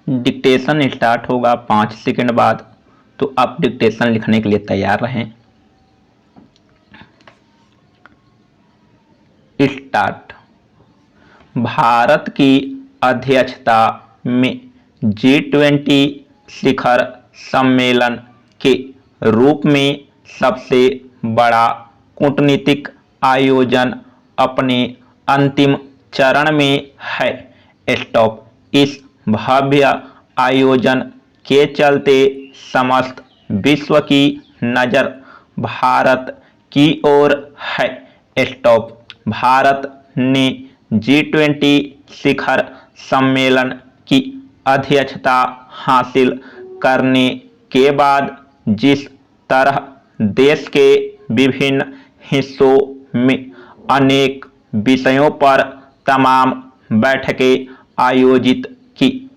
Dictation start होगा 5 second बाद, तो आप डिक्टेशन लिखने के लिए तैयार रहें। स्टार्ट। भारत की अध्यक्षता में G20 शिखर सम्मेलन के रूप में सबसे बड़ा कूटनीतिक आयोजन अपने अंतिम चरण में है। स्टॉप। इस भव्य आयोजन के चलते समस्त विश्व की नज़र भारत की ओर है। स्टॉप। भारत ने G20 शिखर सम्मेलन की अध्यक्षता हासिल करने के बाद जिस तरह देश के विभिन्न हिस्सों में अनेक विषयों पर तमाम बैठकें आयोजित की,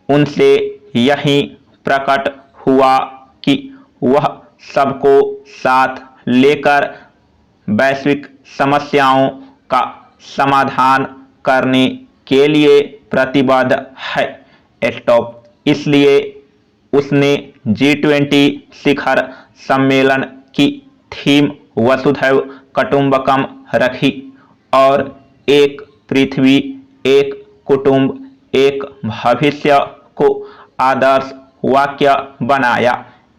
उनसे यही प्रकट हुआ कि वह सबको साथ लेकर वैश्विक समस्याओं का समाधान करने के लिए प्रतिबद्ध है। स्टॉप। इसलिए उसने G20 शिखर सम्मेलन की थीम वसुधैव कुटुंबकम रखी और एक पृथ्वी एक कुटुंब एक भविष्य को आदर्श वाक्य बनाया।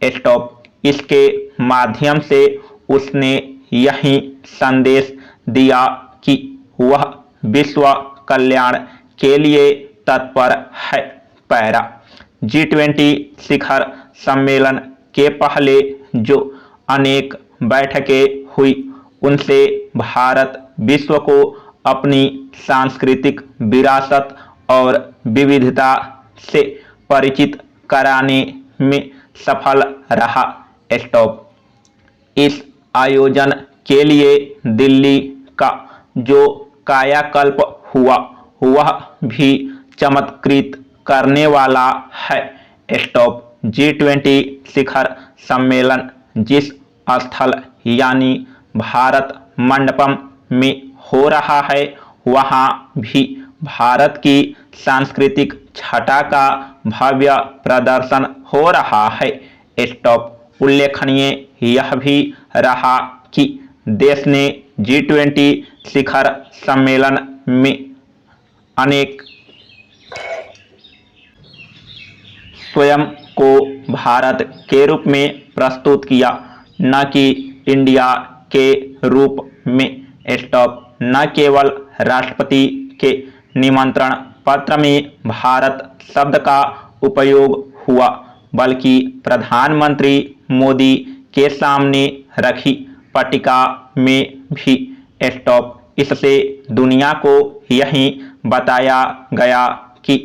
स्टॉप। इसके माध्यम से उसने यही संदेश दिया कि वह विश्व कल्याण के लिए तत्पर है। पैरा। G20 शिखर सम्मेलन के पहले जो अनेक बैठकें हुई, उनसे भारत विश्व को अपनी सांस्कृतिक विरासत और विविधता से परिचित कराने में सफल रहा। स्टॉप। इस आयोजन के लिए दिल्ली का जो कायाकल्प हुआ वह भी चमत्कृत करने वाला है। स्टॉप। G20 शिखर सम्मेलन जिस स्थल यानी भारत मंडपम में हो रहा है, वहाँ भी भारत की सांस्कृतिक छटा का भव्य प्रदर्शन हो रहा है। स्टॉप। उल्लेखनीय यह भी रहा कि देश ने G20 शिखर सम्मेलन में अनेक स्वयं को भारत के रूप में प्रस्तुत किया, न कि इंडिया के रूप में। स्टॉप। न केवल राष्ट्रपति के निमंत्रण पत्र में भारत शब्द का उपयोग हुआ, बल्कि प्रधानमंत्री मोदी के सामने रखी पट्टिका में भी। स्टॉप। इससे दुनिया को यही बताया गया कि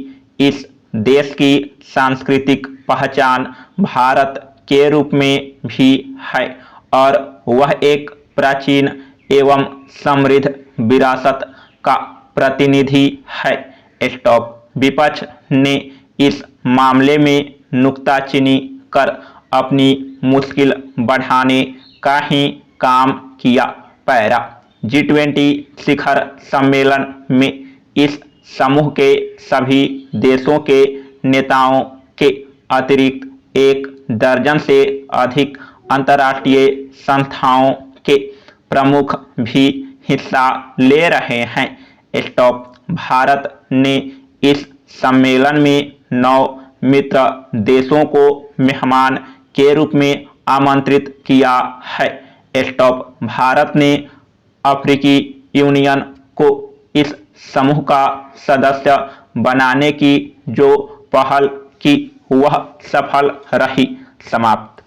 इस देश की सांस्कृतिक पहचान भारत के रूप में भी है और वह एक प्राचीन एवं समृद्ध विरासत का प्रतिनिधि है। स्टॉप। विपक्ष ने इस मामले में नुक्ताचीनी कर अपनी मुश्किल बढ़ाने का ही काम किया। पैरा। G20 शिखर सम्मेलन में इस समूह के सभी देशों के नेताओं के अतिरिक्त 1 दर्जन से अधिक अंतर्राष्ट्रीय संस्थाओं के प्रमुख भी हिस्सा ले रहे हैं। स्टॉप। भारत ने इस सम्मेलन में 9 मित्र देशों को मेहमान के रूप में आमंत्रित किया है। स्टॉप। भारत ने अफ्रीकी यूनियन को इस समूह का सदस्य बनाने की जो पहल की वह सफल रही। समाप्त।